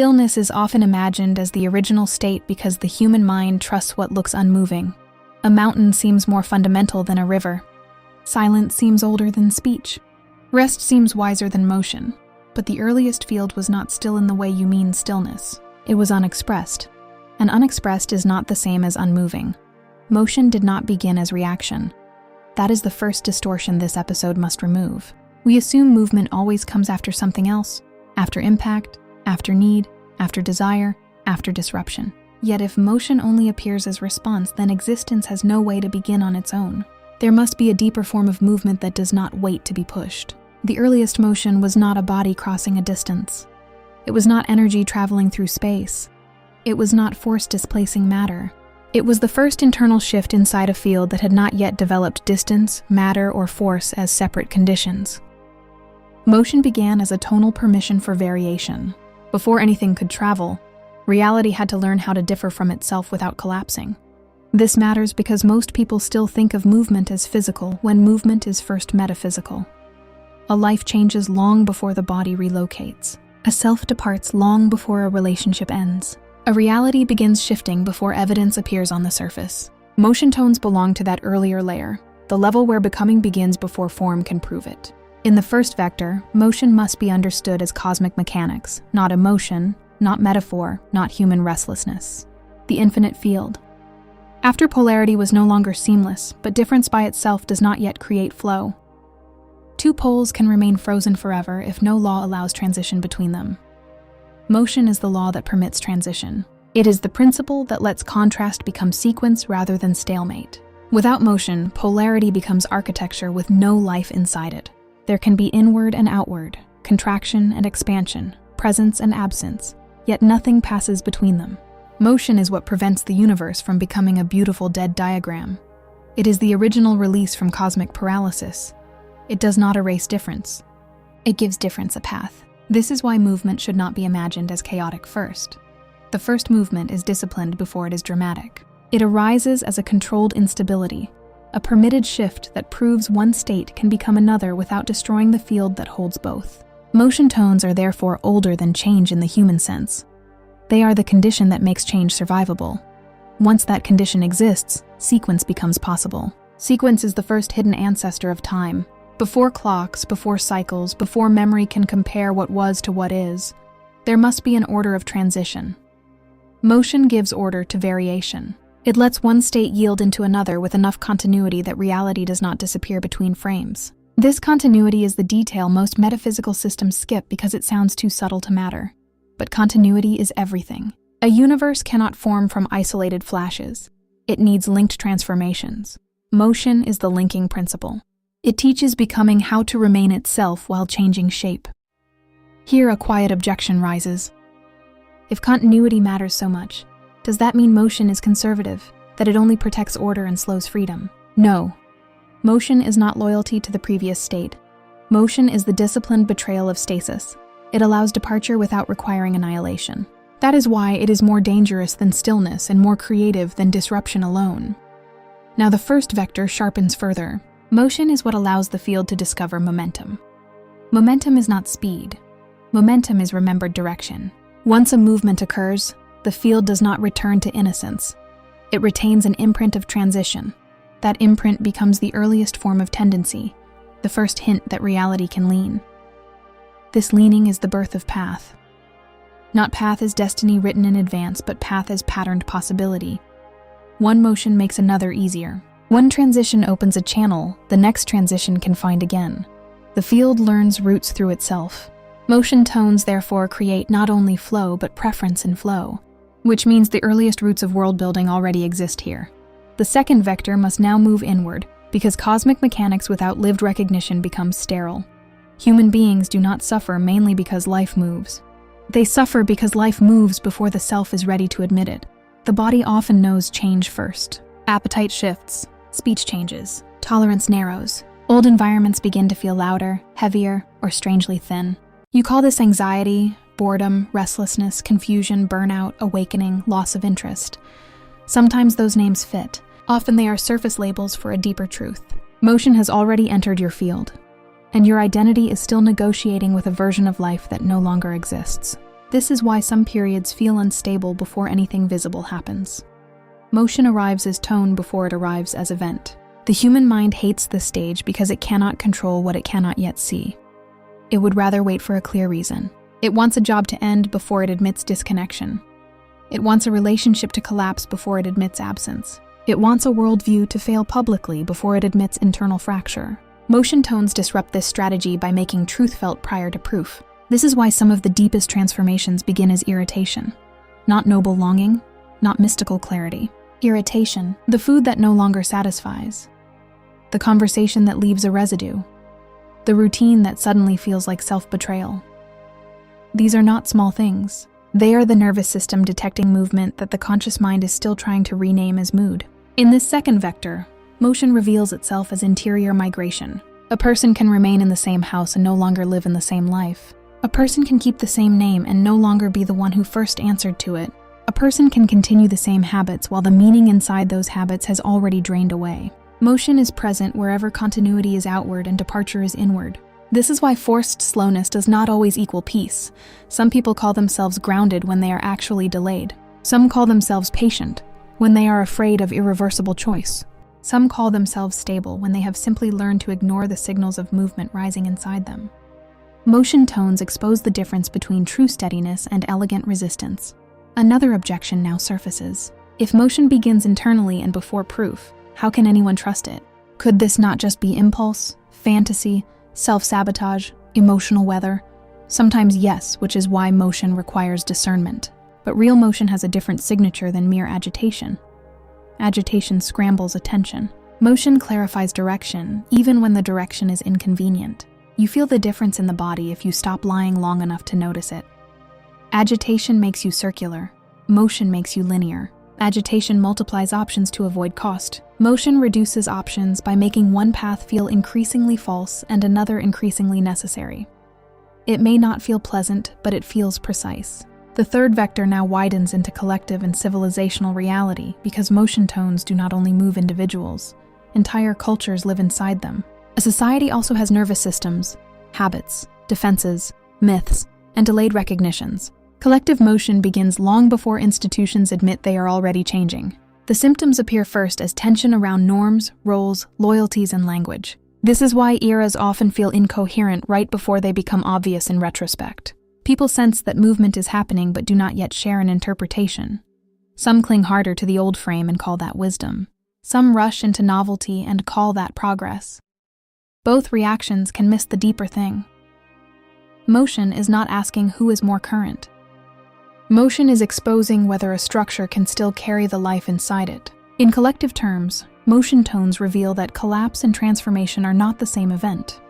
Stillness is often imagined as the original state because the human mind trusts what looks unmoving. A mountain seems more fundamental than a river. Silence seems older than speech. Rest seems wiser than motion. But the earliest field was not still in the way you mean stillness. It was unexpressed. And unexpressed is not the same as unmoving. Motion did not begin as reaction. That is the first distortion this episode must remove. We assume movement always comes after something else, after impact, after need, after desire, after disruption. Yet if motion only appears as response, then existence has no way to begin on its own. There must be a deeper form of movement that does not wait to be pushed. The earliest motion was not a body crossing a distance. It was not energy traveling through space. It was not force displacing matter. It was the first internal shift inside a field that had not yet developed distance, matter, or force as separate conditions. Motion began as a tonal permission for variation. Before anything could travel, reality had to learn how to differ from itself without collapsing. This matters because most people still think of movement as physical when movement is first metaphysical. A life changes long before the body relocates. A self departs long before a relationship ends. A reality begins shifting before evidence appears on the surface. Motion tones belong to that earlier layer, the level where becoming begins before form can prove it. In the first vector, motion must be understood as cosmic mechanics, not emotion, not metaphor, not human restlessness. The infinite field. After polarity was no longer seamless, but difference by itself does not yet create flow. Two poles can remain frozen forever if no law allows transition between them. Motion is the law that permits transition. It is the principle that lets contrast become sequence rather than stalemate. Without motion, polarity becomes architecture with no life inside it. There can be inward and outward, contraction and expansion, presence and absence, yet nothing passes between them. Motion is what prevents the universe from becoming a beautiful dead diagram. It is the original release from cosmic paralysis. It does not erase difference. It gives difference a path. This is why movement should not be imagined as chaotic first. The first movement is disciplined before it is dramatic. It arises as a controlled instability, a permitted shift that proves one state can become another without destroying the field that holds both. Motion tones are therefore older than change in the human sense. They are the condition that makes change survivable. Once that condition exists, sequence becomes possible. Sequence is the first hidden ancestor of time. Before clocks, before cycles, before memory can compare what was to what is, there must be an order of transition. Motion gives order to variation. It lets one state yield into another with enough continuity that reality does not disappear between frames. This continuity is the detail most metaphysical systems skip because it sounds too subtle to matter. But continuity is everything. A universe cannot form from isolated flashes. It needs linked transformations. Motion is the linking principle. It teaches becoming how to remain itself while changing shape. Here a quiet objection rises. If continuity matters so much, does that mean motion is conservative, that it only protects order and slows freedom? No. Motion is not loyalty to the previous state. Motion is the disciplined betrayal of stasis. It allows departure without requiring annihilation. That is why it is more dangerous than stillness and more creative than disruption alone. Now the first vector sharpens further. Motion is what allows the field to discover momentum. Momentum is not speed. Momentum is remembered direction. Once a movement occurs, the field does not return to innocence. It retains an imprint of transition. That imprint becomes the earliest form of tendency, the first hint that reality can lean. This leaning is the birth of path. Not path as destiny written in advance, but path as patterned possibility. One motion makes another easier. One transition opens a channel, the next transition can find again. The field learns roots through itself. Motion tones therefore create not only flow, but preference in flow, which means the earliest roots of world building already exist here. The second vector must now move inward, because cosmic mechanics without lived recognition becomes sterile. Human beings do not suffer mainly because life moves. They suffer because life moves before the self is ready to admit it. The body often knows change first. Appetite shifts, speech changes, tolerance narrows. Old environments begin to feel louder, heavier, or strangely thin. You call this anxiety, boredom, restlessness, confusion, burnout, awakening, loss of interest. Sometimes those names fit. Often they are surface labels for a deeper truth. Motion has already entered your field, and your identity is still negotiating with a version of life that no longer exists. This is why some periods feel unstable before anything visible happens. Motion arrives as tone before it arrives as event. The human mind hates this stage because it cannot control what it cannot yet see. It would rather wait for a clear reason. It wants a job to end before it admits disconnection. It wants a relationship to collapse before it admits absence. It wants a worldview to fail publicly before it admits internal fracture. Motion tones disrupt this strategy by making truth felt prior to proof. This is why some of the deepest transformations begin as irritation. Not noble longing, not mystical clarity. Irritation, the food that no longer satisfies. The conversation that leaves a residue. The routine that suddenly feels like self-betrayal. These are not small things. They are the nervous system detecting movement that the conscious mind is still trying to rename as mood. In this second vector, motion reveals itself as interior migration. A person can remain in the same house and no longer live in the same life. A person can keep the same name and no longer be the one who first answered to it. A person can continue the same habits while the meaning inside those habits has already drained away. Motion is present wherever continuity is outward and departure is inward. This is why forced slowness does not always equal peace. Some people call themselves grounded when they are actually delayed. Some call themselves patient when they are afraid of irreversible choice. Some call themselves stable when they have simply learned to ignore the signals of movement rising inside them. Motion tones expose the difference between true steadiness and elegant resistance. Another objection now surfaces. If motion begins internally and before proof, how can anyone trust it? Could this not just be impulse, fantasy, self-sabotage, emotional weather? Sometimes yes, which is why motion requires discernment. But real motion has a different signature than mere agitation. Agitation scrambles attention. Motion clarifies direction, even when the direction is inconvenient. You feel the difference in the body if you stop lying long enough to notice it. Agitation makes you circular. Motion makes you linear. Agitation multiplies options to avoid cost. Motion reduces options by making one path feel increasingly false and another increasingly necessary. It may not feel pleasant, but it feels precise. The third vector now widens into collective and civilizational reality because motion tones do not only move individuals, entire cultures live inside them. A society also has nervous systems, habits, defenses, myths, and delayed recognitions. Collective motion begins long before institutions admit they are already changing. The symptoms appear first as tension around norms, roles, loyalties, and language. This is why eras often feel incoherent right before they become obvious in retrospect. People sense that movement is happening but do not yet share an interpretation. Some cling harder to the old frame and call that wisdom. Some rush into novelty and call that progress. Both reactions can miss the deeper thing. Motion is not asking who is more current. Motion is exposing whether a structure can still carry the life inside it. In collective terms, motion tones reveal that collapse and transformation are not the same event.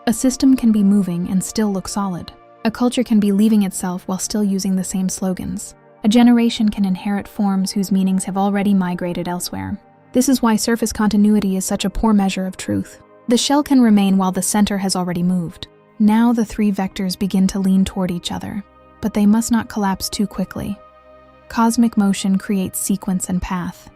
A system can be moving and still look solid. A culture can be leaving itself while still using the same slogans. A generation can inherit forms whose meanings have already migrated elsewhere. This is why surface continuity is such a poor measure of truth. The shell can remain while the center has already moved. Now the three vectors begin to lean toward each other, but they must not collapse too quickly. Cosmic motion creates sequence and path.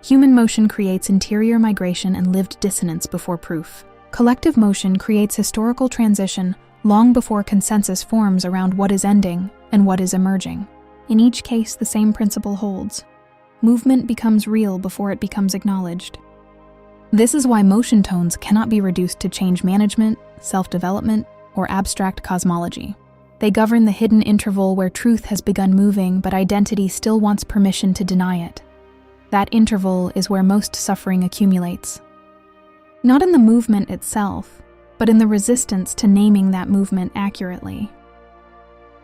Human motion creates interior migration and lived dissonance before proof. Collective motion creates historical transition long before consensus forms around what is ending and what is emerging. In each case, the same principle holds. Movement becomes real before it becomes acknowledged. This is why motion tones cannot be reduced to change management, self-development, or abstract cosmology. They govern the hidden interval where truth has begun moving but identity still wants permission to deny it. That interval is where most suffering accumulates. Not in the movement itself, but in the resistance to naming that movement accurately.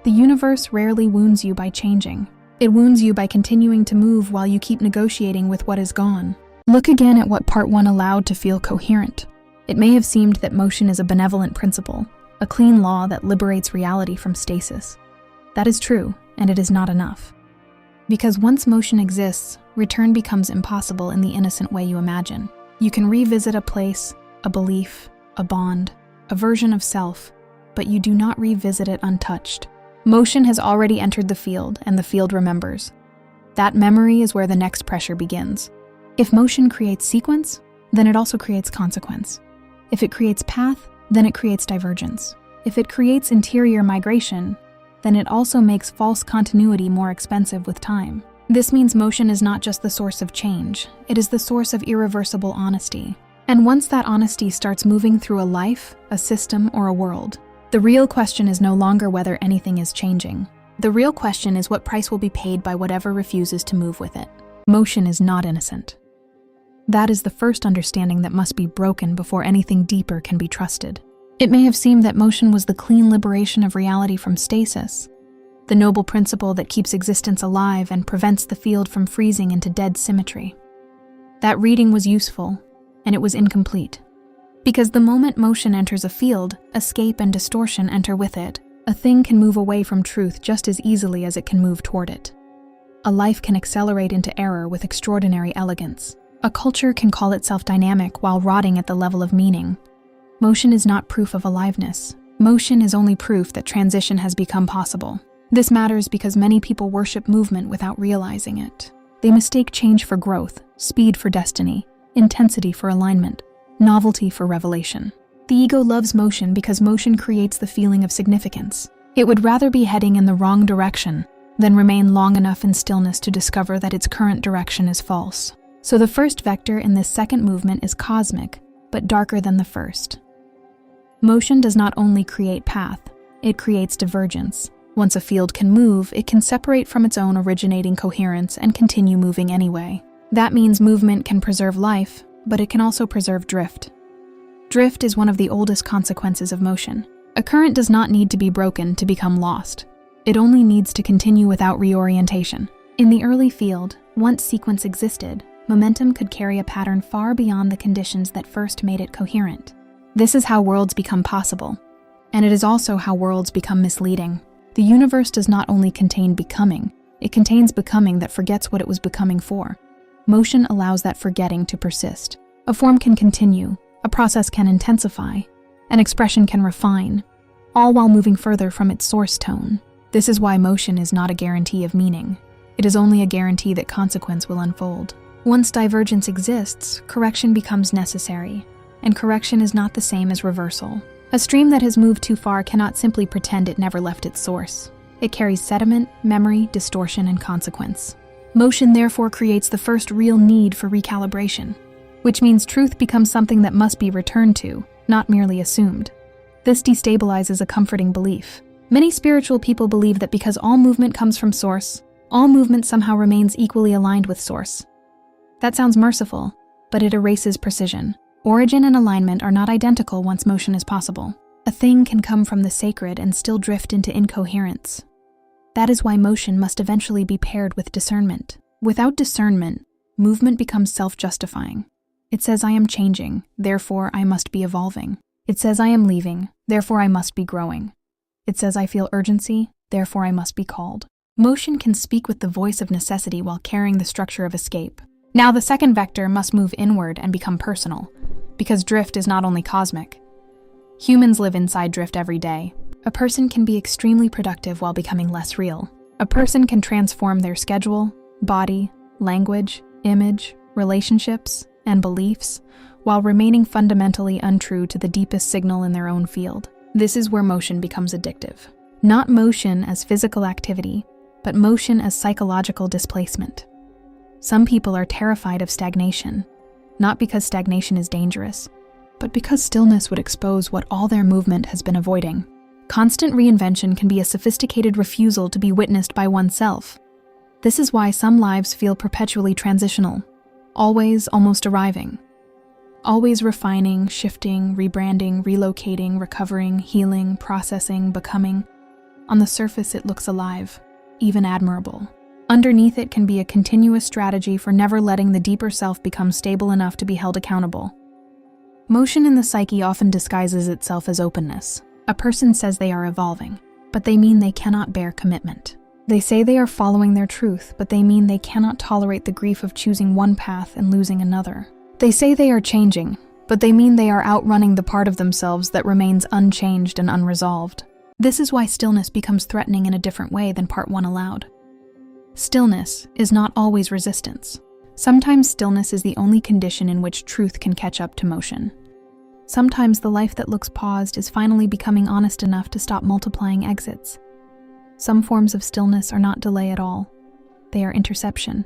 The universe rarely wounds you by changing. It wounds you by continuing to move while you keep negotiating with what is gone. Look again at what part 1 allowed to feel coherent. It may have seemed that motion is a benevolent principle, a clean law that liberates reality from stasis. That is true, and it is not enough. Because once motion exists, return becomes impossible in the innocent way you imagine. You can revisit a place, a belief, a bond, a version of self, but you do not revisit it untouched. Motion has already entered the field, and the field remembers. That memory is where the next pressure begins. If motion creates sequence, then it also creates consequence. If it creates path, then it creates divergence. If it creates interior migration, then it also makes false continuity more expensive with time. This means motion is not just the source of change, it is the source of irreversible honesty. And once that honesty starts moving through a life, a system, or a world, the real question is no longer whether anything is changing. The real question is what price will be paid by whatever refuses to move with it. Motion is not innocent. That is the first understanding that must be broken before anything deeper can be trusted. It may have seemed that motion was the clean liberation of reality from stasis, the noble principle that keeps existence alive and prevents the field from freezing into dead symmetry. That reading was useful, and it was incomplete. Because the moment motion enters a field, escape and distortion enter with it. A thing can move away from truth just as easily as it can move toward it. A life can accelerate into error with extraordinary elegance. A culture can call itself dynamic while rotting at the level of meaning. Motion is not proof of aliveness. Motion is only proof that transition has become possible. This matters because many people worship movement without realizing it. They mistake change for growth, speed for destiny, intensity for alignment, novelty for revelation. The ego loves motion because motion creates the feeling of significance. It would rather be heading in the wrong direction than remain long enough in stillness to discover that its current direction is false. So the first vector in this second movement is cosmic, but darker than the first. Motion does not only create path, it creates divergence. Once a field can move, it can separate from its own originating coherence and continue moving anyway. That means movement can preserve life, but it can also preserve drift. Drift is one of the oldest consequences of motion. A current does not need to be broken to become lost. It only needs to continue without reorientation. In the early field, once sequence existed, momentum could carry a pattern far beyond the conditions that first made it coherent. This is how worlds become possible, and it is also how worlds become misleading. The universe does not only contain becoming, it contains becoming that forgets what it was becoming for. Motion allows that forgetting to persist. A form can continue, a process can intensify, an expression can refine, all while moving further from its source tone. This is why motion is not a guarantee of meaning. It is only a guarantee that consequence will unfold. Once divergence exists, correction becomes necessary, and correction is not the same as reversal. A stream that has moved too far cannot simply pretend it never left its source. It carries sediment, memory, distortion, and consequence. Motion therefore creates the first real need for recalibration, which means truth becomes something that must be returned to, not merely assumed. This destabilizes a comforting belief. Many spiritual people believe that because all movement comes from source, all movement somehow remains equally aligned with source. That sounds merciful, but it erases precision. Origin and alignment are not identical once motion is possible. A thing can come from the sacred and still drift into incoherence. That is why motion must eventually be paired with discernment. Without discernment, movement becomes self-justifying. It says I am changing, therefore I must be evolving. It says I am leaving, therefore I must be growing. It says I feel urgency, therefore I must be called. Motion can speak with the voice of necessity while carrying the structure of escape. Now the second vector must move inward and become personal, because drift is not only cosmic. Humans live inside drift every day. A person can be extremely productive while becoming less real. A person can transform their schedule, body, language, image, relationships, and beliefs while remaining fundamentally untrue to the deepest signal in their own field. This is where motion becomes addictive. Not motion as physical activity, but motion as psychological displacement. Some people are terrified of stagnation, not because stagnation is dangerous, but because stillness would expose what all their movement has been avoiding. Constant reinvention can be a sophisticated refusal to be witnessed by oneself. This is why some lives feel perpetually transitional, always almost arriving. Always refining, shifting, rebranding, relocating, recovering, healing, processing, becoming. On the surface it looks alive, even admirable. Underneath it can be a continuous strategy for never letting the deeper self become stable enough to be held accountable. Motion in the psyche often disguises itself as openness. A person says they are evolving, but they mean they cannot bear commitment. They say they are following their truth, but they mean they cannot tolerate the grief of choosing one path and losing another. They say they are changing, but they mean they are outrunning the part of themselves that remains unchanged and unresolved. This is why stillness becomes threatening in a different way than part 1 allowed. Stillness is not always resistance. Sometimes stillness is the only condition in which truth can catch up to motion. Sometimes the life that looks paused is finally becoming honest enough to stop multiplying exits. Some forms of stillness are not delay at all. They are interception.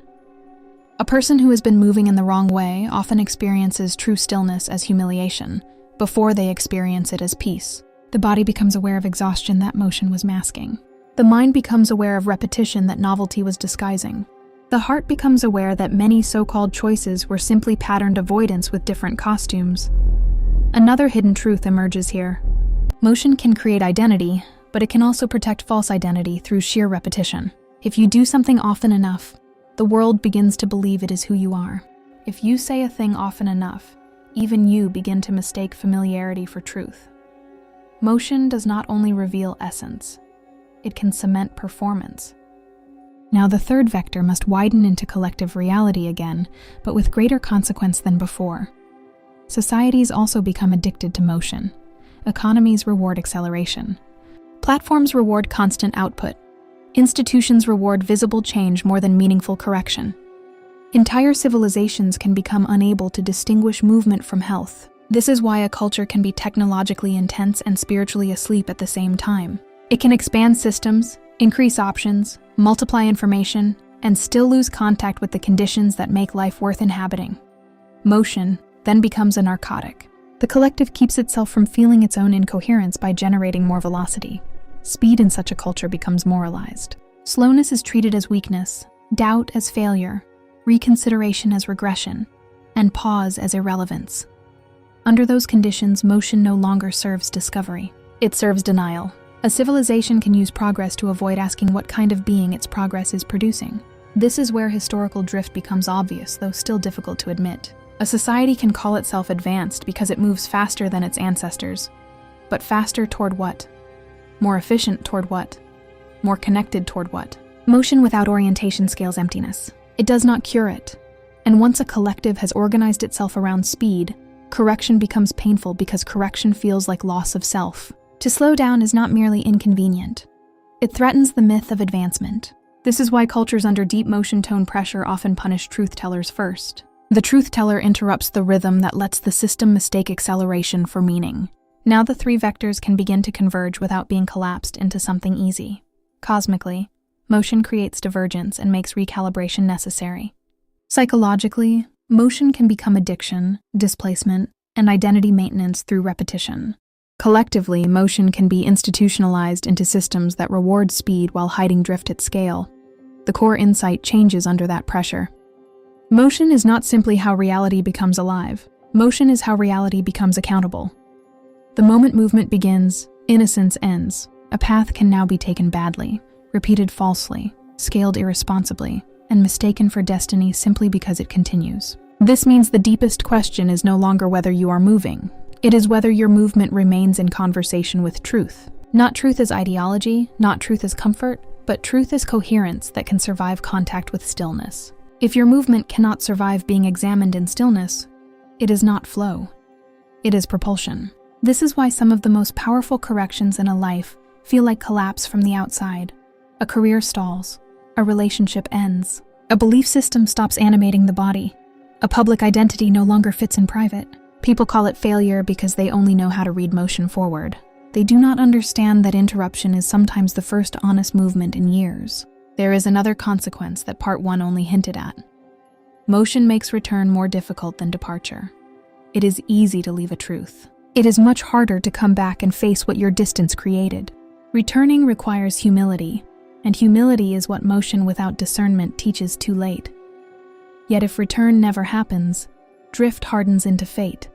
A person who has been moving in the wrong way often experiences true stillness as humiliation, before they experience it as peace. The body becomes aware of exhaustion that motion was masking. The mind becomes aware of repetition that novelty was disguising. The heart becomes aware that many so-called choices were simply patterned avoidance with different costumes. Another hidden truth emerges here. Motion can create identity, but it can also protect false identity through sheer repetition. If you do something often enough, the world begins to believe it is who you are. If you say a thing often enough, even you begin to mistake familiarity for truth. Motion does not only reveal essence, it can cement performance. Now the third vector must widen into collective reality again, but with greater consequence than before. Societies also become addicted to motion. Economies reward acceleration. Platforms reward constant output. Institutions reward visible change more than meaningful correction. Entire civilizations can become unable to distinguish movement from health. This is why a culture can be technologically intense and spiritually asleep at the same time. It can expand systems, increase options, multiply information, and still lose contact with the conditions that make life worth inhabiting. Motion then becomes a narcotic. The collective keeps itself from feeling its own incoherence by generating more velocity. Speed in such a culture becomes moralized. Slowness is treated as weakness, doubt as failure, reconsideration as regression, and pause as irrelevance. Under those conditions, motion no longer serves discovery. It serves denial. A civilization can use progress to avoid asking what kind of being its progress is producing. This is where historical drift becomes obvious, though still difficult to admit. A society can call itself advanced because it moves faster than its ancestors. But faster toward what? More efficient toward what? More connected toward what? Motion without orientation scales emptiness. It does not cure it. And once a collective has organized itself around speed, correction becomes painful because correction feels like loss of self. To slow down is not merely inconvenient. It threatens the myth of advancement. This is why cultures under deep motion tone pressure often punish truth-tellers first. The truth-teller interrupts the rhythm that lets the system mistake acceleration for meaning. Now the three vectors can begin to converge without being collapsed into something easy. Cosmically, motion creates divergence and makes recalibration necessary. Psychologically, motion can become addiction, displacement, and identity maintenance through repetition. Collectively, motion can be institutionalized into systems that reward speed while hiding drift at scale. The core insight changes under that pressure. Motion is not simply how reality becomes alive. Motion is how reality becomes accountable. The moment movement begins, innocence ends. A path can now be taken badly, repeated falsely, scaled irresponsibly, and mistaken for destiny simply because it continues. This means the deepest question is no longer whether you are moving. It is whether your movement remains in conversation with truth. Not truth as ideology, not truth as comfort, but truth as coherence that can survive contact with stillness. If your movement cannot survive being examined in stillness, it is not flow. It is propulsion. This is why some of the most powerful corrections in a life feel like collapse from the outside. A career stalls. A relationship ends. A belief system stops animating the body. A public identity no longer fits in private. People call it failure because they only know how to read motion forward. They do not understand that interruption is sometimes the first honest movement in years. There is another consequence that part 1 only hinted at. Motion makes return more difficult than departure. It is easy to leave a truth. It is much harder to come back and face what your distance created. Returning requires humility, and humility is what motion without discernment teaches too late. Yet if return never happens, drift hardens into fate.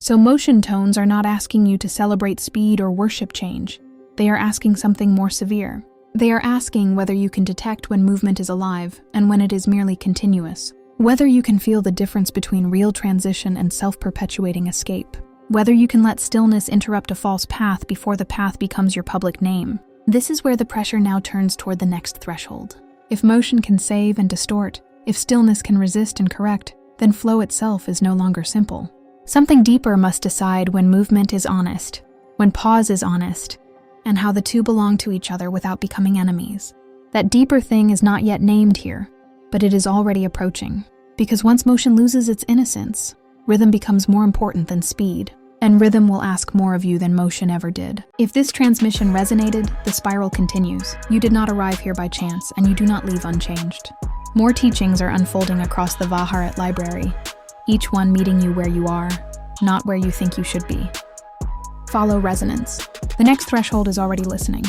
So motion tones are not asking you to celebrate speed or worship change. They are asking something more severe. They are asking whether you can detect when movement is alive and when it is merely continuous. Whether you can feel the difference between real transition and self-perpetuating escape. Whether you can let stillness interrupt a false path before the path becomes your public name. This is where the pressure now turns toward the next threshold. If motion can save and distort, if stillness can resist and correct, then flow itself is no longer simple. Something deeper must decide when movement is honest, when pause is honest, and how the two belong to each other without becoming enemies. That deeper thing is not yet named here, but it is already approaching. Because once motion loses its innocence, rhythm becomes more important than speed, and rhythm will ask more of you than motion ever did. If this transmission resonated, the spiral continues. You did not arrive here by chance, and you do not leave unchanged. More teachings are unfolding across the Vaharat library, each one meeting you where you are, not where you think you should be. Follow resonance. The next threshold is already listening.